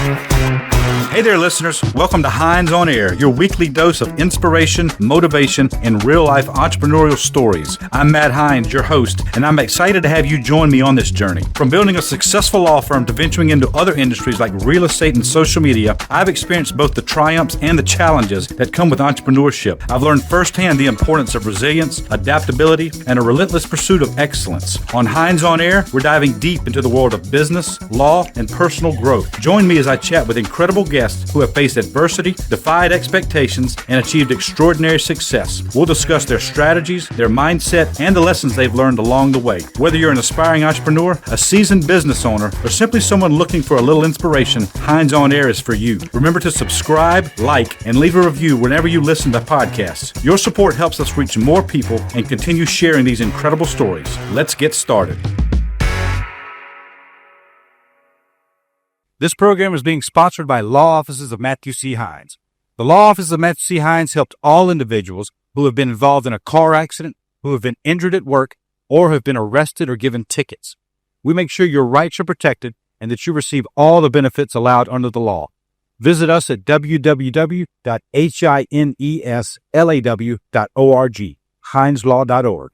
Hey there, listeners. Welcome to Hines on Air, your weekly dose of inspiration, motivation, and real-life entrepreneurial stories. I'm Matt Hines, your host, and I'm excited to have you join me on this journey. From building a successful law firm to venturing into other industries like real estate and social media, I've experienced both the triumphs and the challenges that come with entrepreneurship. I've learned firsthand the importance of resilience, adaptability, and a relentless pursuit of excellence. On Hines on Air, we're diving deep into the world of business, law, and personal growth. Join me as I chat with incredible guests who have faced adversity, defied expectations, and achieved extraordinary success. We'll discuss their strategies, their mindset, and the lessons they've learned along the way. Whether you're an aspiring entrepreneur, a seasoned business owner, or simply someone looking for a little inspiration, Hines on Air is for you. Remember to subscribe, like, and leave a review whenever you listen to podcasts. Your support helps us reach more people and continue sharing these incredible stories. Let's get started. This program is being sponsored by Law Offices of Matthew C. Hines. The Law Offices of Matthew C. Hines helped all individuals who have been involved in a car accident, who have been injured at work, or have been arrested or given tickets. We make sure your rights are protected and that you receive all the benefits allowed under the law. Visit us at www.hineslaw.org, hineslaw.org.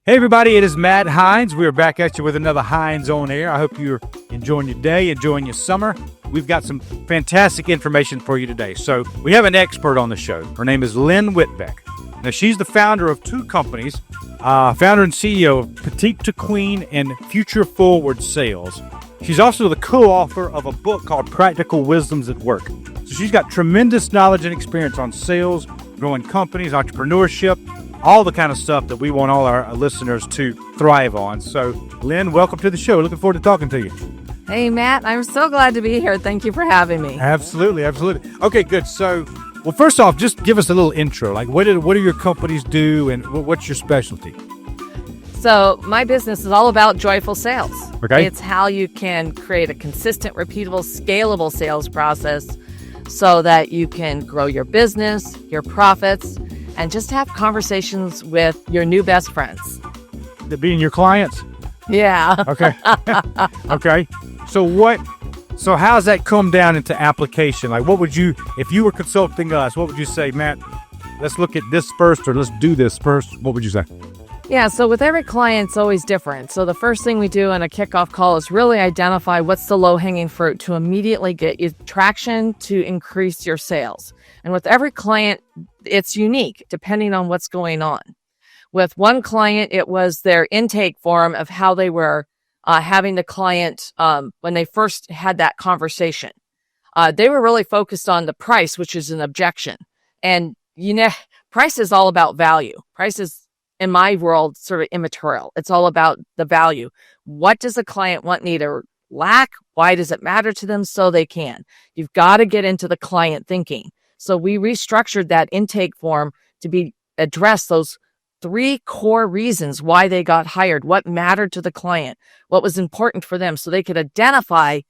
Hey everybody, it is Matt Hines. We are back at you with another Hines on Air. I hope you're enjoying your day, enjoying your summer. We've got some fantastic information for you today. So we have an expert on the show. Her name is Lynn Whitbeck. Now she's the founder of two companies, founder and CEO of Petite to Queen and Future Forward Sales. She's also the co-author of a book called Practical Wisdoms at Work. So she's got tremendous knowledge and experience on sales, growing companies, entrepreneurship, all the kind of stuff that we want all our listeners to thrive on. So, Lynn, welcome to the show. Looking forward to talking to you. Hey, Matt. I'm so glad to be here. Thank you for having me. Absolutely, absolutely. Okay, good. So, well, first off, just give us a little intro. Like, what do your companies do, and what's your specialty? So, my business is all about joyful sales. Okay. It's how you can create a consistent, repeatable, scalable sales process so that you can grow your business, your profits, and just have conversations with your new best friends. Being your clients? Yeah. Okay. Okay. So how does that come down into application? Like, what would you, if you were consulting us, what would you say, Matt, let's look at this first, or let's do this first? What would you say? Yeah, so with every client, it's always different. So the first thing we do in a kickoff call is really identify what's the low-hanging fruit to immediately get you traction to increase your sales. And with every client, it's unique depending on what's going on. With one client, it was their intake form of how they were having the client when they first had that conversation. They were really focused on the price, which is an objection. And, price is all about value. Price is, in my world, sort of immaterial. It's all about the value. What does a client want, need, or lack? Why does it matter to them? So they can. You've got to get into the client thinking. So we restructured that intake form to address those three core reasons why they got hired, what mattered to the client, what was important for them, so they could identify,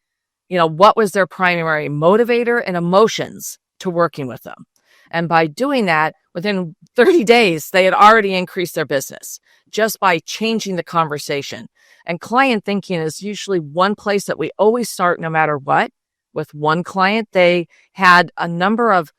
what was their primary motivator and emotions to working with them. And by doing that, within 30 days, they had already increased their business just by changing the conversation. And client thinking is usually one place that we always start no matter what. With one client, they had a number of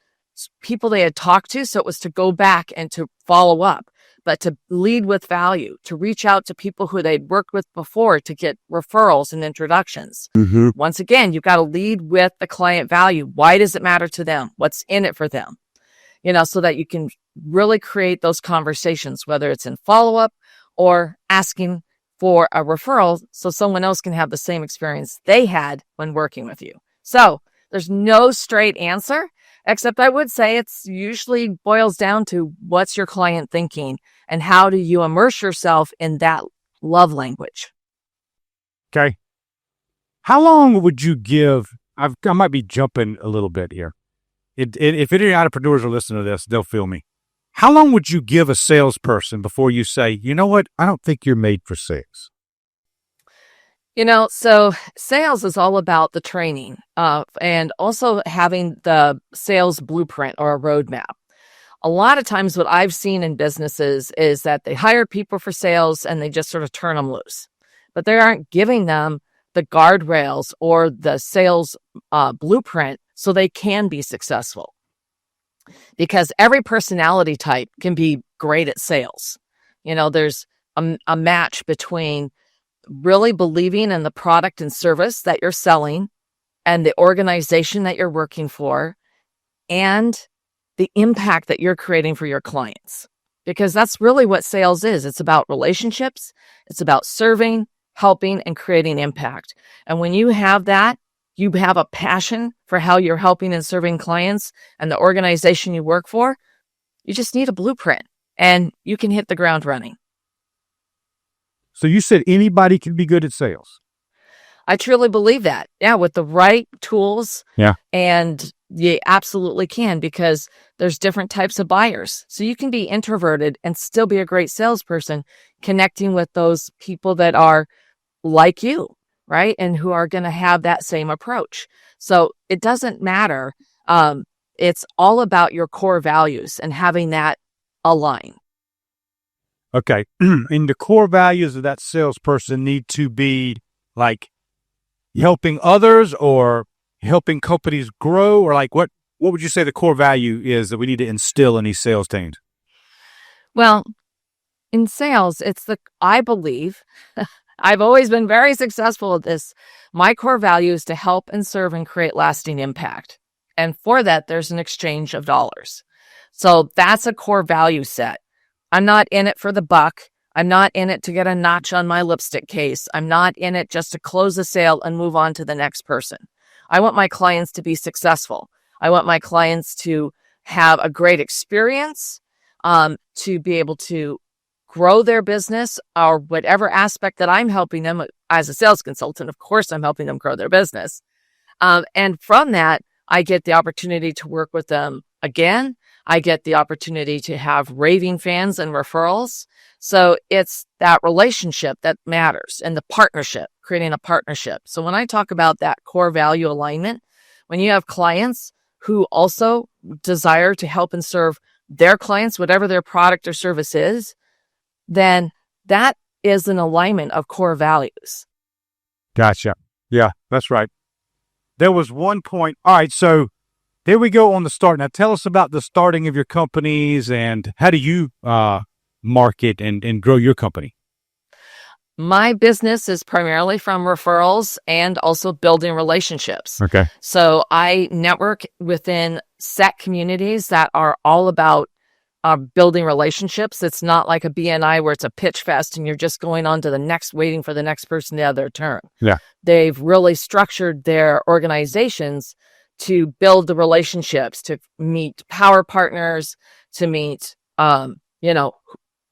people they had talked to, so it was to go back and to follow up, but to lead with value, to reach out to people who they'd worked with before to get referrals and introductions. Mm-hmm. Once again, you've got to lead with the client value. Why does it matter to them? What's in it for them? So that you can really create those conversations, whether it's in follow-up or asking for a referral so someone else can have the same experience they had when working with you. So there's no straight answer. Except I would say it's usually boils down to what's your client thinking and how do you immerse yourself in that love language. Okay. How long would you give? I might be jumping a little bit here. If any entrepreneurs are listening to this, they'll feel me. How long would you give a salesperson before you say, you know what, I don't think you're made for sales? So sales is all about the training and also having the sales blueprint or a roadmap. A lot of times what I've seen in businesses is that they hire people for sales and they just sort of turn them loose. But they aren't giving them the guardrails or the sales blueprint so they can be successful. Because every personality type can be great at sales. There's a match between really believing in the product and service that you're selling and the organization that you're working for and the impact that you're creating for your clients. Because that's really what sales is. It's about relationships. It's about serving, helping, and creating impact. And when you have that, you have a passion for how you're helping and serving clients and the organization you work for, you just need a blueprint and you can hit the ground running. So you said anybody can be good at sales. I truly believe that. Yeah, with the right tools. Yeah. And you absolutely can, because there's different types of buyers. So you can be introverted and still be a great salesperson, connecting with those people that are like you, right? And who are going to have that same approach. So it doesn't matter. It's all about your core values and having that align. Okay. And the core values of that salesperson need to be like helping others or helping companies grow, or like what would you say the core value is that we need to instill in these sales teams? Well, in sales, I believe, I've always been very successful at this. My core value is to help and serve and create lasting impact. And for that, there's an exchange of dollars. So that's a core value set. I'm not in it for the buck. I'm not in it to get a notch on my lipstick case. I'm not in it just to close a sale and move on to the next person. I want my clients to be successful. I want my clients to have a great experience, to be able to grow their business or whatever aspect that I'm helping them as a sales consultant. Of course, I'm helping them grow their business. And from that, I get the opportunity to work with them again. I get the opportunity to have raving fans and referrals. So it's that relationship that matters and the partnership, creating a partnership. So when I talk about that core value alignment, when you have clients who also desire to help and serve their clients, whatever their product or service is, then that is an alignment of core values. Gotcha. Yeah, that's right. There was one point. All right. So there we go on the start. Now tell us about the starting of your companies and how do you market and grow your company? My business is primarily from referrals and also building relationships. Okay. So I network within set communities that are all about building relationships. It's not like a BNI where it's a pitch fest and you're just going on to the next, waiting for the next person to have their turn. Yeah. They've really structured their organizations to build the relationships, to meet power partners, to meet,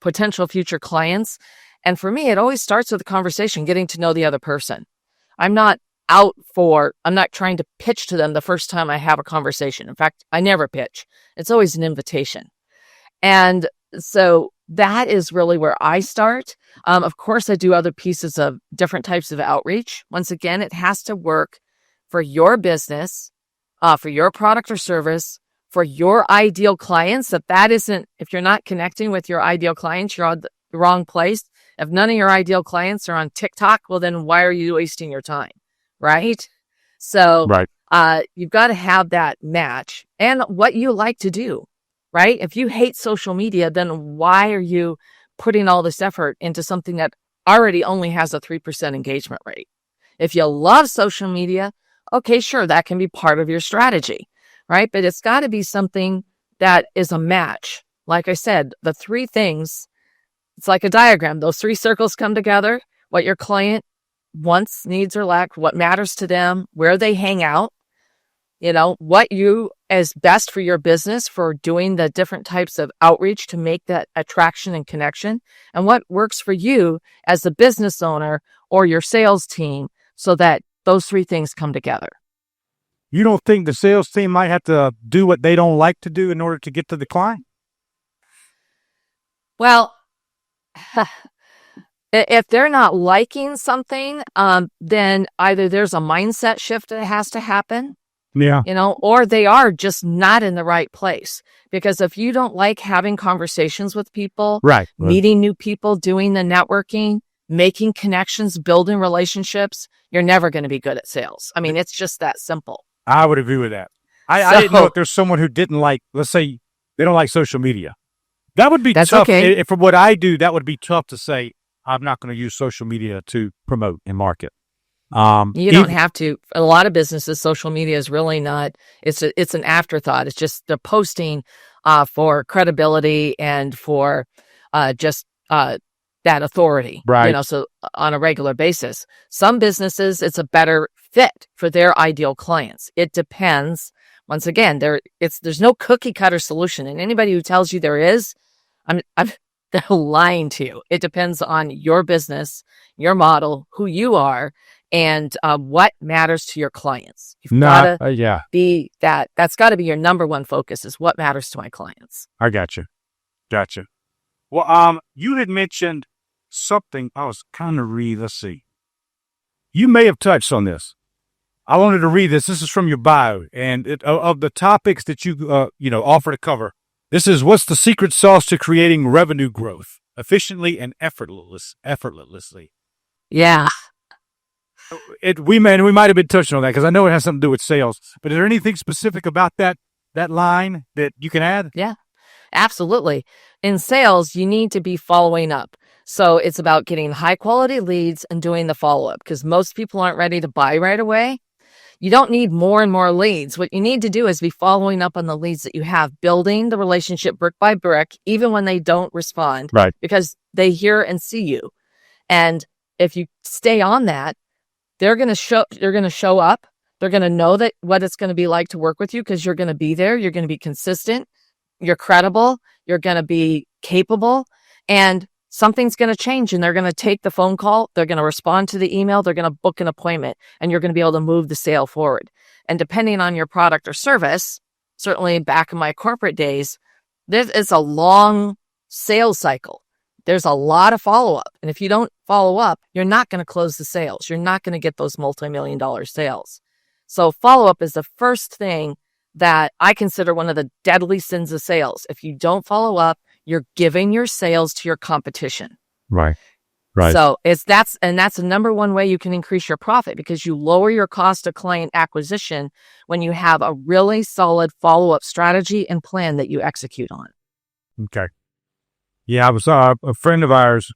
potential future clients. And for me, it always starts with a conversation, getting to know the other person. I'm not trying to pitch to them the first time I have a conversation. In fact, I never pitch. It's always an invitation. And so that is really where I start. Of course, I do other pieces of different types of outreach. Once again, it has to work for your business, for your product or service, for your ideal clients. If you're not connecting with your ideal clients, you're on the wrong place. If none of your ideal clients are on TikTok, well, then why are you wasting your time? Right? So you've got to have that match and what you like to do, right? If you hate social media, then why are you putting all this effort into something that already only has a 3% engagement rate? If you love social media, okay, sure, that can be part of your strategy, right? But it's got to be something that is a match. Like I said, the three things, it's like a diagram. Those three circles come together, what your client wants, needs, or lacks, what matters to them, where they hang out, what you is best for your business for doing the different types of outreach to make that attraction and connection, and what works for you as a business owner or your sales team so that those three things come together. You don't think the sales team might have to do what they don't like to do in order to get to the client? Well, if they're not liking something, then either there's a mindset shift that has to happen, or they are just not in the right place. Because if you don't like having conversations with people, meeting new people, doing the networking, making connections, building relationships, you're never going to be good at sales. I mean, it's just that simple. I would agree with that. I didn't know if there's someone who didn't like, let's say they don't like social media. That would be That's tough. okay. From what I do, that would be tough to say, I'm not going to use social media to promote and market. You don't have to. A lot of businesses, social media is really not, it's an afterthought. It's just the posting for credibility and for just that authority, Right. so on a regular basis. Some businesses, it's a better fit for their ideal clients. It depends. Once again, there's no cookie cutter solution, and anybody who tells you there is, they're lying to you. It depends on your business, your model, who you are, and what matters to your clients. You've got to be that. That's got to be your number one focus, is what matters to my clients. I gotcha. Well, you had mentioned something. I was kind of let's see. You may have touched on this. I wanted to read this. This is from your bio, and of the topics that you offer to cover. This is, what's the secret sauce to creating revenue growth efficiently and effortlessly? Yeah. We might have been touching on that because I know it has something to do with sales. But is there anything specific about that line that you can add? Yeah, absolutely. In sales, you need to be following up. So it's about getting high quality leads and doing the follow up, because most people aren't ready to buy right away. You don't need more and more leads. What you need to do is be following up on the leads that you have, building the relationship brick by brick, even when they don't respond, Right? Because they hear and see you. And if you stay on that, they're going to show up. They're going to know that what it's going to be like to work with you, because you're going to be there. You're going to be consistent. You're credible. You're going to be capable, and something's going to change, and they're going to take the phone call. They're going to respond to the email. They're going to book an appointment, and you're going to be able to move the sale forward. And depending on your product or service, certainly back in my corporate days, it's a long sales cycle. There's a lot of follow-up. And if you don't follow up, you're not going to close the sales. You're not going to get those multi-million-dollar sales. So follow-up is the first thing that I consider one of the deadly sins of sales. If you don't follow up, you're giving your sales to your competition. Right. So that's the number one way you can increase your profit, because you lower your cost of client acquisition when you have a really solid follow-up strategy and plan that you execute on. Okay. Yeah, I was a friend of ours.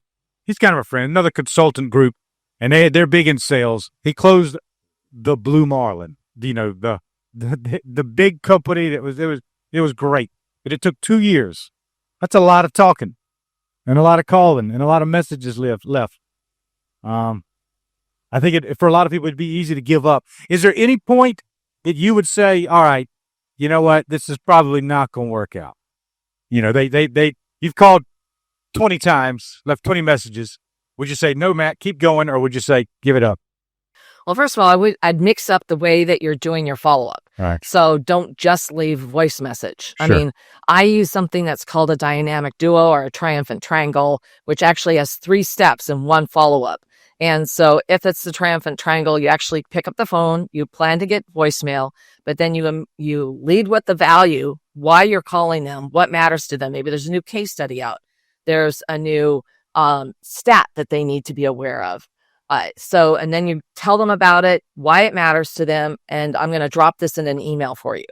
He's kind of a friend, another consultant group, and they're big in sales. He closed the Blue Marlin, the big company that was great, but it took 2 years. That's a lot of talking, and a lot of calling, and a lot of messages left. I think for a lot of people it'd be easy to give up. Is there any point that you would say, all right, you know what, this is probably not going to work out? You've called 20 times, left 20 messages. Would you say, no, Matt, keep going, or would you say, give it up? Well, first of all, I'd mix up the way that you're doing your follow-up. All right. So don't just leave voice message. Sure. I mean, I use something that's called a dynamic duo or a triumphant triangle, which actually has 3 steps in one follow-up. And so if it's the triumphant triangle, you actually pick up the phone, you plan to get voicemail, but then you lead with the value, why you're calling them, what matters to them. Maybe there's a new case study out. There's a new stat that they need to be aware of. And then you tell them about it, why it matters to them, and I'm going to drop this in an email for you.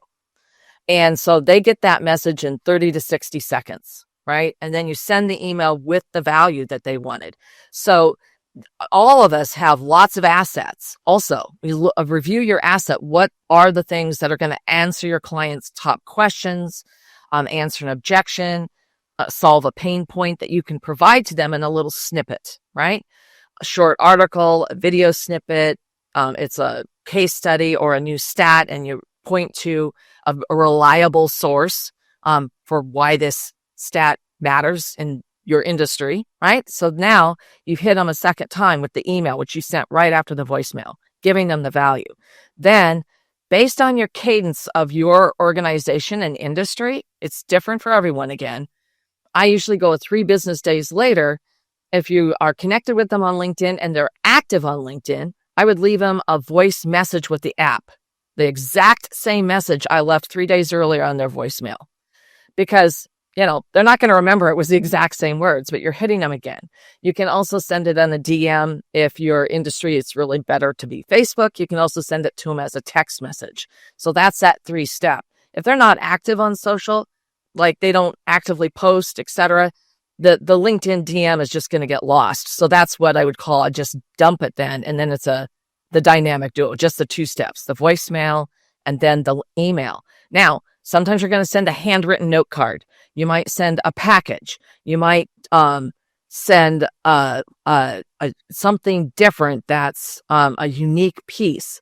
And so they get that message in 30 to 60 seconds, right? And then you send the email with the value that they wanted. So all of us have lots of assets. Also, review your asset. What are the things that are going to answer your client's top questions, answer an objection, solve a pain point that you can provide to them in a little snippet, right? A short article, a video snippet, it's a case study or a new stat, and you point to a reliable source for why this stat matters in your industry, right? So now you've hit them a second time with the email, which you sent right after the voicemail, giving them the value. Then, based on your cadence of your organization and industry, it's different for everyone again. I usually go 3 business days later. If you are connected with them on LinkedIn and they're active on LinkedIn, I would leave them a voice message with the app, the exact same message I left 3 days earlier on their voicemail. Because, they're not going to remember it was the exact same words, but you're hitting them again. You can also send it on a DM. If your industry, it's really better to be Facebook. You can also send it to them as a text message. So that's that 3-step. If they're not active on social, like they don't actively post, etc., the LinkedIn DM is just going to get lost. So that's what I would call a just dump it then. And then it's the dynamic duo, just the 2 steps, the voicemail and then the email. Now, sometimes you're going to send a handwritten note card. You might send a package. You might send something different that's a unique piece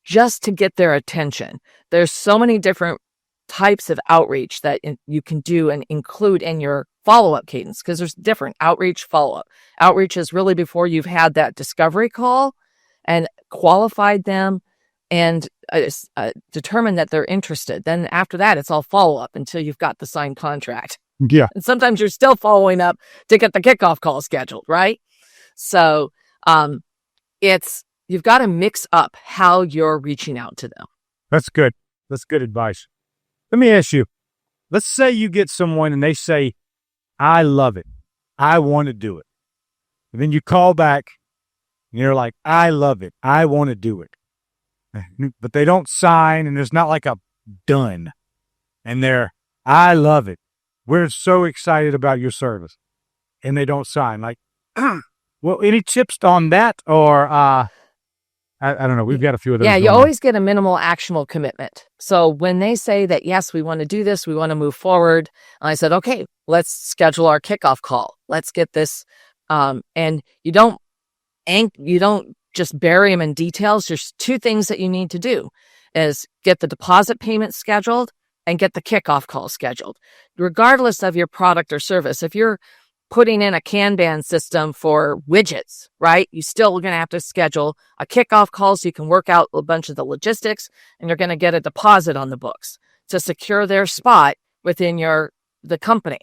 just to get their attention. There's so many different types of outreach that you can do and include in your follow-up cadence, because there's different outreach, follow-up. Outreach is really before you've had that discovery call and qualified them and determined that they're interested. Then after that, it's all follow-up until you've got the signed contract. Yeah. And sometimes you're still following up to get the kickoff call scheduled, right? So you've got to mix up how you're reaching out to them. That's good. That's good advice. Let me ask you, let's say you get someone and they say, I love it. I want to do it. And then you call back and you're like, I love it. I want to do it. But they don't sign and there's not like a done. And they're, I love it. We're so excited about your service. And they don't sign. Like, well, any tips on that? Or, I don't know. We've got a few of those. Yeah, you always get a minimal actionable commitment. So when they say that, yes, we want to do this, we want to move forward. And I said, okay, let's schedule our kickoff call. Let's get this. And you don't just bury them in details. There's 2 things that you need to do is get the deposit payment scheduled and get the kickoff call scheduled. Regardless of your product or service, if you're putting in a Kanban system for widgets, right? You still are going to have to schedule a kickoff call so you can work out a bunch of the logistics, and you're going to get a deposit on the books to secure their spot within the company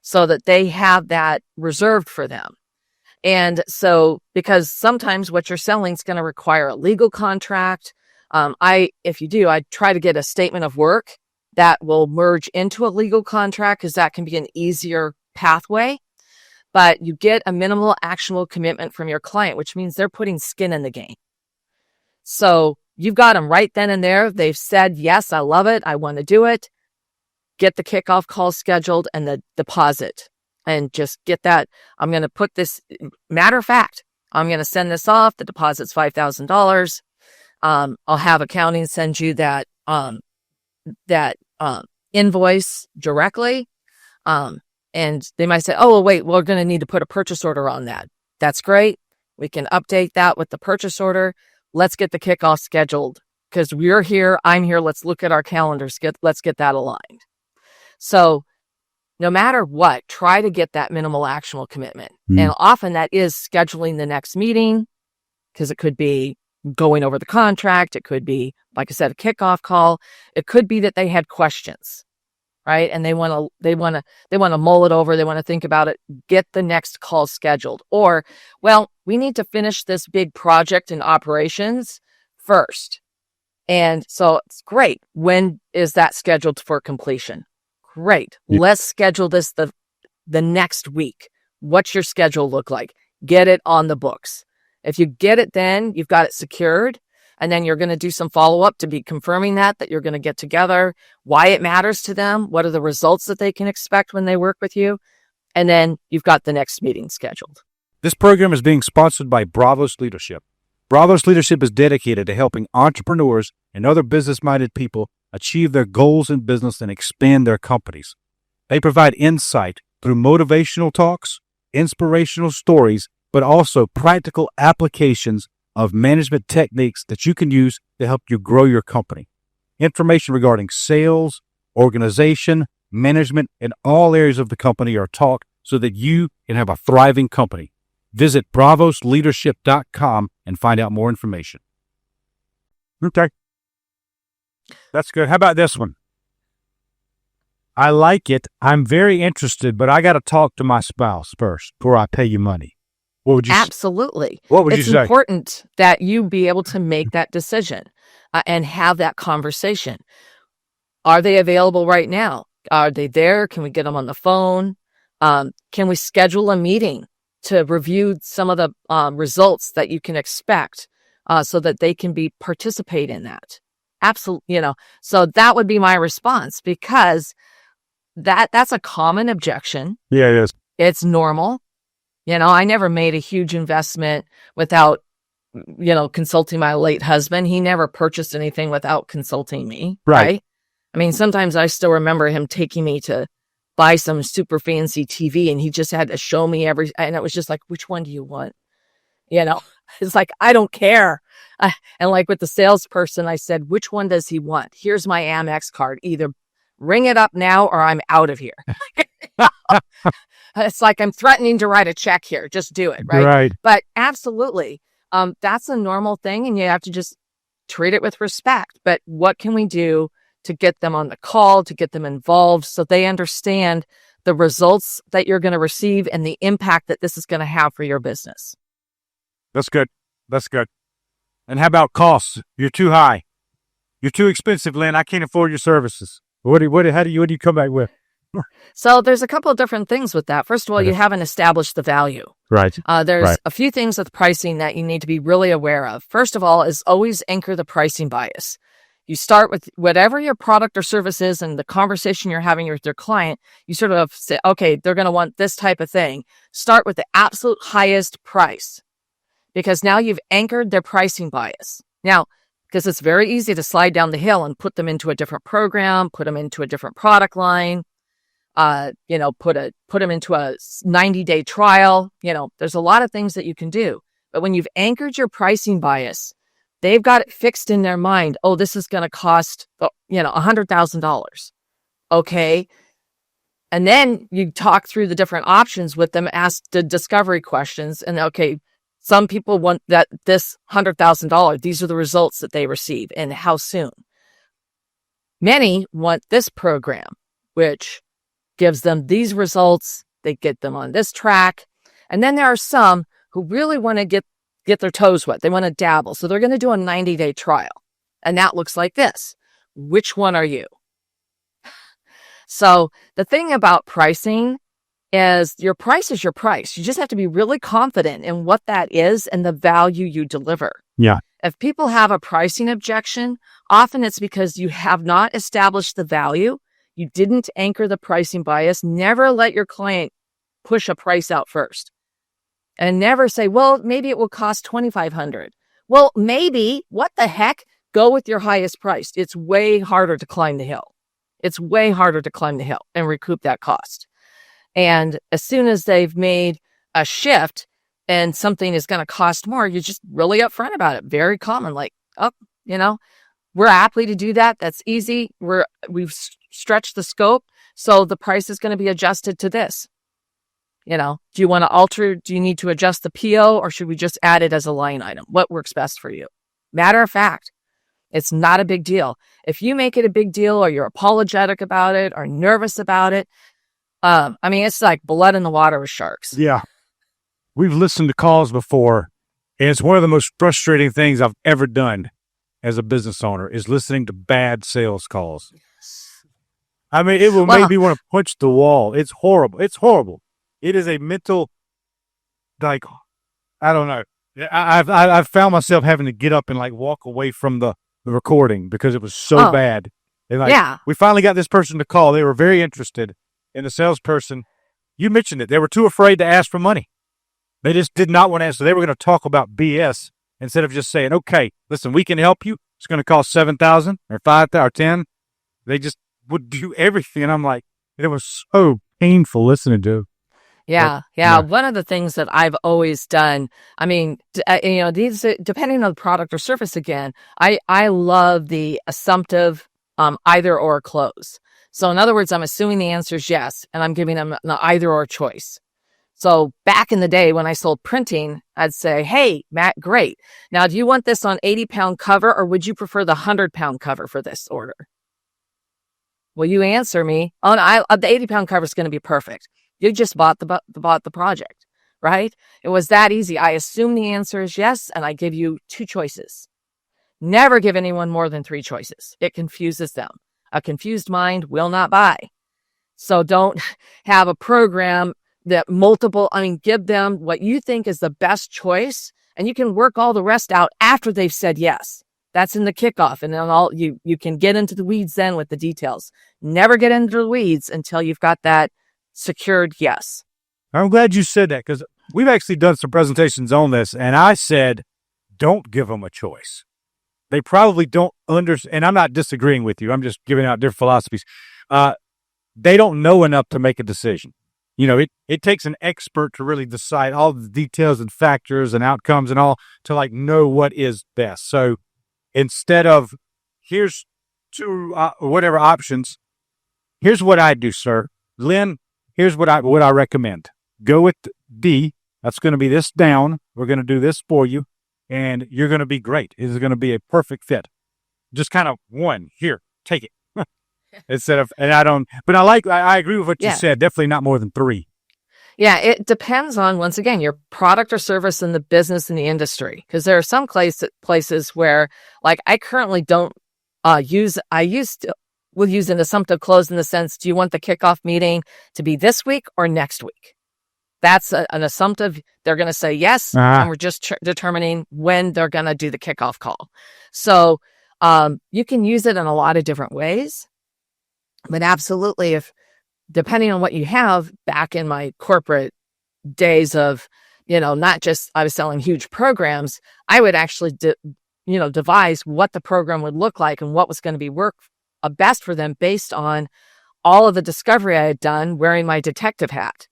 so that they have that reserved for them. And so, because sometimes what you're selling is going to require a legal contract. If you do, I try to get a statement of work that will merge into a legal contract, because that can be an easier pathway. But you get a minimal actionable commitment from your client, which means they're putting skin in the game. So you've got them right then and there. They've said, yes, I love it. I want to do it. Get the kickoff call scheduled and the deposit, and just get that. I'm going to put this, matter of fact, I'm going to send this off. The deposit's $5,000. I'll have accounting send you that invoice directly. And they might say, oh, well, wait, we're going to need to put a purchase order on that. That's great. We can update that with the purchase order. Let's get the kickoff scheduled, because we're here. I'm here. Let's look at our calendars. Let's get that aligned. So no matter what, try to get that minimal actionable commitment. And often that is scheduling the next meeting, because it could be going over the contract. It could be, like I said, a kickoff call. It could be that they had questions. Right. And they want to mull it over. They want to think about it. Get the next call scheduled. Or, well, we need to finish this big project in operations first. And so it's great. When is that scheduled for completion? Great. Yeah. Let's schedule this the next week. What's your schedule look like? Get it on the books. If you get it, then you've got it secured. And then you're going to do some follow-up to be confirming that you're going to get together, why it matters to them, what are the results that they can expect when they work with you. And then you've got the next meeting scheduled. This program is being sponsored by Bravos Leadership. Bravos Leadership is dedicated to helping entrepreneurs and other business-minded people achieve their goals in business and expand their companies. They provide insight through motivational talks, inspirational stories, but also practical applications of management techniques that you can use to help you grow your company. Information regarding sales, organization, management, and all areas of the company are taught so that you can have a thriving company. Visit bravosleadership.com and find out more information. Okay. That's good. How about this one? I like it. I'm very interested, but I got to talk to my spouse first before I pay you money. What would you Absolutely. What would you say? It's important that you be able to make that decision and have that conversation. Are they available right now? Are they there? Can we get them on the phone? Can we schedule a meeting to review some of the results that you can expect so that they can participate in that? Absolutely. So that would be my response, because that's a common objection. Yeah, it is. It's normal. I never made a huge investment without, consulting my late husband. He never purchased anything without consulting me. Right? I mean, sometimes I still remember him taking me to buy some super fancy TV, and he just had to show me and it was just like, which one do you want? It's like, I don't care. And like with the salesperson, I said, which one does he want? Here's my Amex card. Either ring it up now or I'm out of here. It's like I'm threatening to write a check here. Just do it. Right. But absolutely. That's a normal thing, and you have to just treat it with respect. But what can we do to get them on the call, to get them involved so they understand the results that you're going to receive and the impact that this is going to have for your business? That's good. And how about costs? You're too high. You're too expensive, Lynn. I can't afford your services. What do you come back with? So there's a couple of different things with that. First of all, you haven't established the value. Right. There's a few things with pricing that you need to be really aware of. First of all is always anchor the pricing bias. You start with whatever your product or service is and the conversation you're having with your client. You sort of say, okay, they're going to want this type of thing. Start with the absolute highest price, because now you've anchored their pricing bias. Now, because it's very easy to slide down the hill and put them into a different program, put them into a different product line, put them into a 90-day trial. There's a lot of things that you can do. But when you've anchored your pricing bias, they've got it fixed in their mind. Oh, this is going to cost, $100,000. Okay. And then you talk through the different options with them, ask the discovery questions. And okay, some people want this $100,000. These are the results that they receive and how soon. Many want this program, which gives them these results. They get them on this track. And then there are some who really want to get their toes wet. They want to dabble. So they're going to do a 90-day trial. And that looks like this. Which one are you? So the thing about pricing is your price is your price. You just have to be really confident in what that is and the value you deliver. Yeah. If people have a pricing objection, often it's because you have not established the value. You didn't anchor the pricing bias. Never let your client push a price out first. And never say, well, maybe it will cost $2,500. Well, maybe. What the heck? Go with your highest price. It's way harder to climb the hill. It's way harder to climb the hill and recoup that cost. And as soon as they've made a shift and something is going to cost more, you're just really upfront about it. Very common. Like, we're happy to do that. That's easy. We've stretched the scope. So the price is going to be adjusted to this. Do you want to alter? Do you need to adjust the PO, or should we just add it as a line item? What works best for you? Matter of fact, it's not a big deal. If you make it a big deal, or you're apologetic about it, or nervous about it, it's like blood in the water with sharks. Yeah. We've listened to calls before, and it's one of the most frustrating things I've ever done as a business owner is listening to bad sales calls. It will make me want to punch the wall. It's horrible. It is a mental, I don't know. I've found myself having to get up and walk away from the recording because it was so bad. And we finally got this person to call. They were very interested in the salesperson. You mentioned it. They were too afraid to ask for money. They just did not want to answer. They were going to talk about BS instead of just saying, okay, listen, we can help you. It's going to cost $7,000 or $5,000 or $10,000. They just would do everything. And I'm like, it was so painful listening to. Yeah. One of the things that I've always done, these, depending on the product or service again, I love the assumptive either or close. So in other words, I'm assuming the answer is yes, and I'm giving them an either or choice. So back in the day when I sold printing, I'd say, hey, Matt, great. Now, do you want this on 80-pound cover, or would you prefer the 100-pound cover for this order? Well, you answer me, the 80-pound cover is going to be perfect. You just bought the project, right? It was that easy. I assume the answer is yes, and I give you 2 choices. Never give anyone more than 3 choices. It confuses them. A confused mind will not buy. So don't have a program that give them what you think is the best choice, and you can work all the rest out after they've said yes. That's in the kickoff. And then you can get into the weeds then with the details. Never get into the weeds until you've got that secured yes. I'm glad you said that, because we've actually done some presentations on this, and I said, don't give them a choice. They probably don't understand, and I'm not disagreeing with you. I'm just giving out different philosophies. They don't know enough to make a decision. You know, it takes an expert to really decide all the details and factors and outcomes and all to like know what is best. So instead of here's two whatever options, here's what I do, sir. Lynn, here's what I recommend. Go with D. That's going to be this down. We're going to do this for you, and you're going to be great. It's going to be a perfect fit. Just kind of one here, take it. Instead of, and I don't, but I agree with what you said. Definitely not more than 3. Yeah, it depends on, once again, your product or service in the business and the industry. Because there are some places where, like, I currently don't will use an assumptive close in the sense, do you want the kickoff meeting to be this week or next week? That's an assumptive. They're going to say yes, and we're just determining when they're going to do the kickoff call. So you can use it in a lot of different ways. But absolutely, if depending on what you have, back in my corporate days of, not just I was selling huge programs, I would actually, devise what the program would look like and what was going to be best for them based on all of the discovery I had done wearing my detective hat.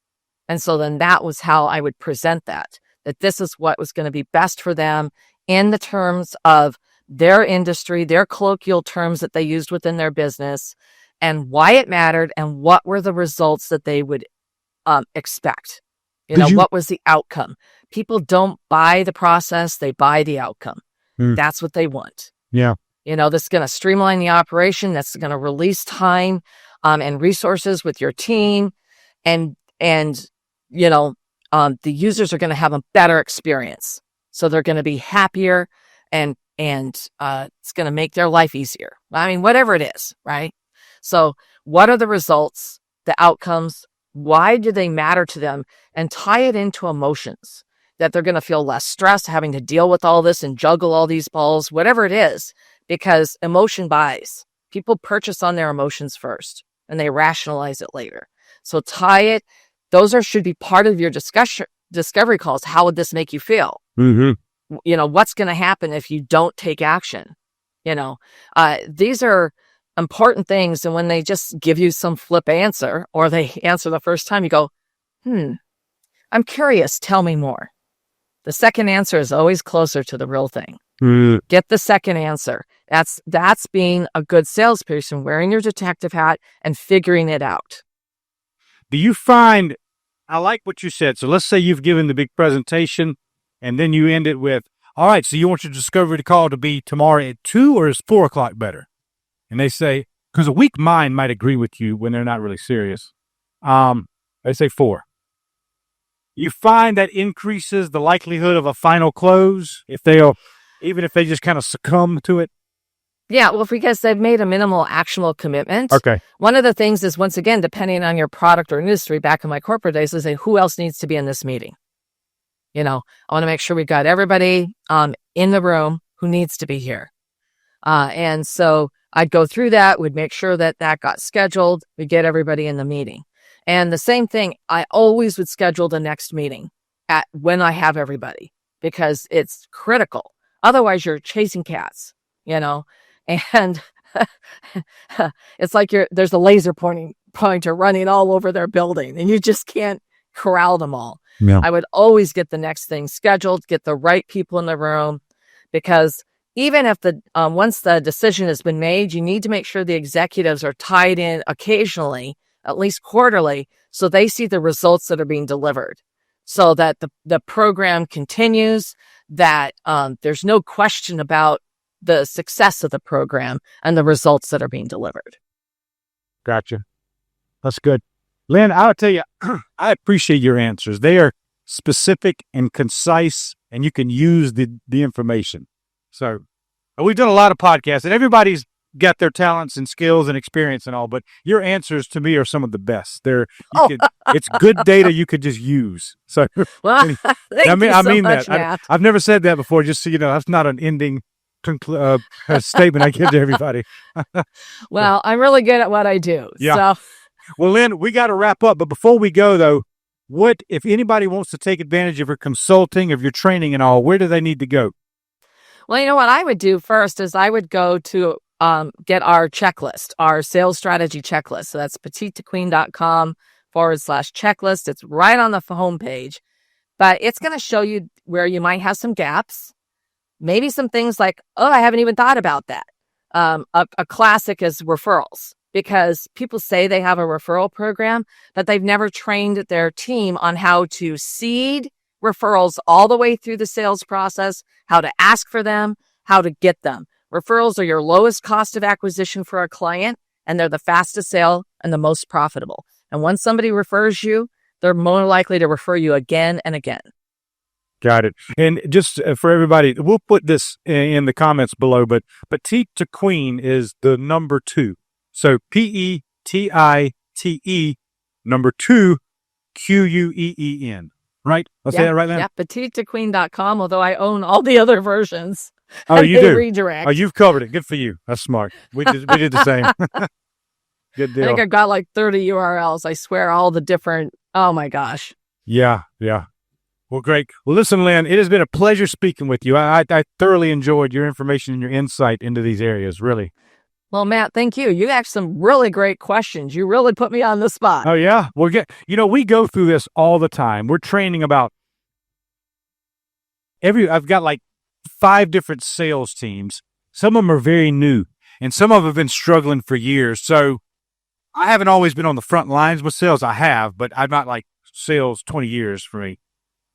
And so then that was how I would present that this is what was going to be best for them in the terms of their industry, their colloquial terms that they used within their business, and why it mattered, and what were the results that they would expect. What was the outcome? People don't buy the process, they buy the outcome. That's what they want. Yeah. This is going to streamline the operation. That's going to release time and resources with your team. And the users are going to have a better experience. So they're going to be happier, and it's going to make their life easier. I mean, whatever it is, right? So what are the results, the outcomes? Why do they matter to them? And tie it into emotions, that they're going to feel less stressed having to deal with all this and juggle all these balls, whatever it is, because emotion buys. People purchase on their emotions first, and they rationalize it later. So tie it. Those should be part of your discovery calls. How would this make you feel? Mm-hmm. What's going to happen if you don't take action? These are important things. And when they just give you some flip answer, or they answer the first time, you go, I'm curious. Tell me more. The second answer is always closer to the real thing. Get the second answer. That's being a good salesperson, wearing your detective hat and figuring it out. Do you find, I like what you said. So let's say you've given the big presentation, and then you end it with, all right, so you want your discovery call to be tomorrow at 2, or is 4 o'clock better? And they say, because a weak mind might agree with you when they're not really serious. They say 4. You find that increases the likelihood of a final close even if they just kind of succumb to it? Yeah, well, because they've made a minimal actionable commitment. Okay. One of the things is, once again, depending on your product or industry, back in my corporate days, is say, who else needs to be in this meeting? I want to make sure we've got everybody in the room who needs to be here. And so I'd go through that, would make sure that got scheduled, we'd get everybody in the meeting. And the same thing, I always would schedule the next meeting when I have everybody, because it's critical. Otherwise, you're chasing cats, and it's like there's a laser pointer running all over their building, and you just can't corral them all. Yeah. I would always get the next thing scheduled, get the right people in the room, because even if once the decision has been made, you need to make sure the executives are tied in occasionally, at least quarterly, so they see the results that are being delivered, so that the program continues, that there's no question about the success of the program and the results that are being delivered. Gotcha. That's good. Lynn, I'll tell you, I appreciate your answers. They are specific and concise, and you can use the information. So we've done a lot of podcasts, and everybody's got their talents and skills and experience and all, but your answers to me are some of the best. It's good data you could just use. So, well, thank I mean much, that. Matt. I've never said that before. Just so you know, that's not an ending statement I give to everybody. Well, I'm really good at what I do. Yeah. So. Well, Lynn, we got to wrap up. But before we go, though, what if anybody wants to take advantage of your consulting, of your training and all, where do they need to go? Well, you know what I would do first is I would go to get our checklist, our sales strategy checklist. So that's petitetoqueen.com/checklist. It's right on the homepage, but it's going to show you where you might have some gaps, maybe some things like, oh, I haven't even thought about that. A classic is referrals, because people say they have a referral program, but they've never trained their team on how to seed referrals all the way through the sales process, how to ask for them, how to get them. Referrals are your lowest cost of acquisition for a client, and they're the fastest sale and the most profitable. And once somebody refers you, they're more likely to refer you again and again. Got it. And just for everybody, we'll put this in the comments below, but Petite to Queen is the number 2. So PETITE number 2 QUEEN. Right? I'll say that right now? Yeah, petitetoqueen.com, although I own all the other versions. Oh, you do? Redirect. Oh, you've covered it. Good for you. That's smart. We did the same. Good deal. I think I've got like 30 URLs. I swear, all the different, oh my gosh. Yeah. Well, great. Well, listen, Lynn, it has been a pleasure speaking with you. I thoroughly enjoyed your information and your insight into these areas, really. Well, Matt, thank you. You asked some really great questions. You really put me on the spot. Oh, yeah? We go through this all the time. We're training about I've got like 5 different sales teams. Some of them are very new, and some of them have been struggling for years. So I haven't always been on the front lines with sales. I have, but I'm not like sales 20 years for me.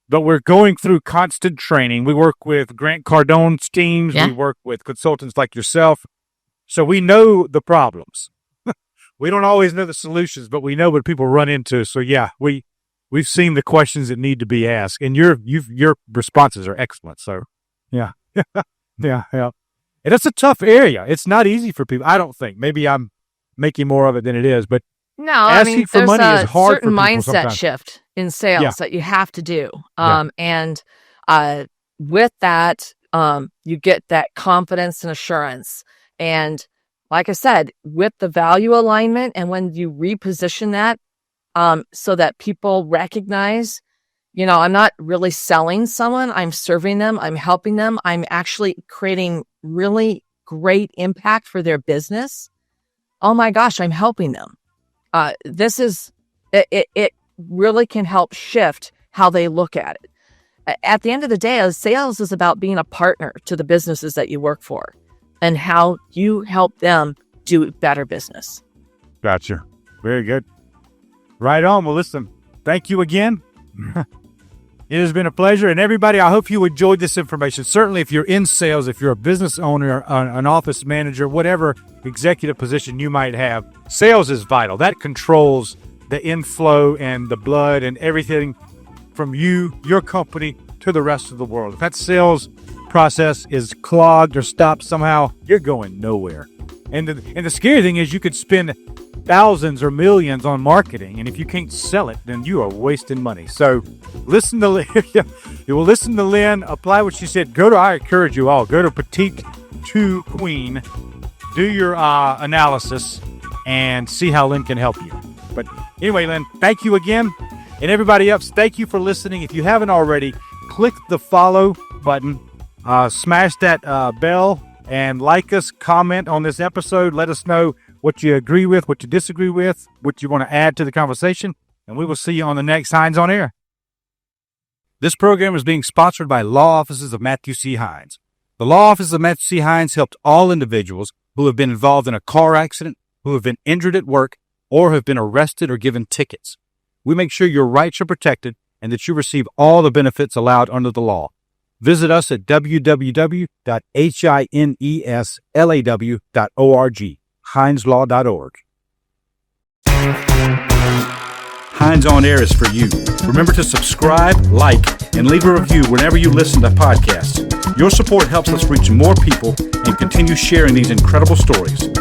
But we're going through constant training. We work with Grant Cardone's teams. Yeah. We work with consultants like yourself. So we know the problems. We don't always know the solutions, but we know what people run into. So yeah, we've seen the questions that need to be asked, and your responses are excellent. So yeah. Yeah. And it's a tough area. It's not easy for people. I don't think. Maybe I'm making more of it than it is, but no, asking for money is hard for people mindset sometimes. Shift in sales that you have to do. And with that, you get that confidence and assurance. And like I said, with the value alignment, and when you reposition that, so that people recognize, I'm not really selling someone, I'm serving them, I'm helping them, I'm actually creating really great impact for their business. Oh my gosh, I'm helping them. It really can help shift how they look at it. At the end of the day, sales is about being a partner to the businesses that you work for and how you help them do better business. Gotcha. Very good. Right on. Well, listen, thank you again. It has been a pleasure. And everybody, I hope you enjoyed this information. Certainly, if you're in sales, if you're a business owner, an office manager, whatever executive position you might have, sales is vital. That controls the inflow and the blood and everything from you, your company, to the rest of the world. If that sales process is clogged or stopped somehow, you're going nowhere. And the scary thing is you could spend thousands or millions on marketing, and if you can't sell it, then you are wasting money. So listen to Lynn, apply what she said. I encourage you all, go to Petite to Queen, do your analysis, and see how Lynn can help you. But anyway, Lynn, thank you again. And everybody else, thank you for listening. If you haven't already, click the follow button, smash that bell, and like us, comment on this episode. Let us know what you agree with, what you disagree with, what you want to add to the conversation, and we will see you on the next Hines on Air. This program is being sponsored by Law Offices of Matthew C. Hines. The Law Offices of Matthew C. Hines helped all individuals who have been involved in a car accident, who have been injured at work, or have been arrested or given tickets. We make sure your rights are protected and that you receive all the benefits allowed under the law. Visit us at www.hineslaw.org, hineslaw.org. Hines on Air is for you. Remember to subscribe, like, and leave a review whenever you listen to podcasts. Your support helps us reach more people and continue sharing these incredible stories.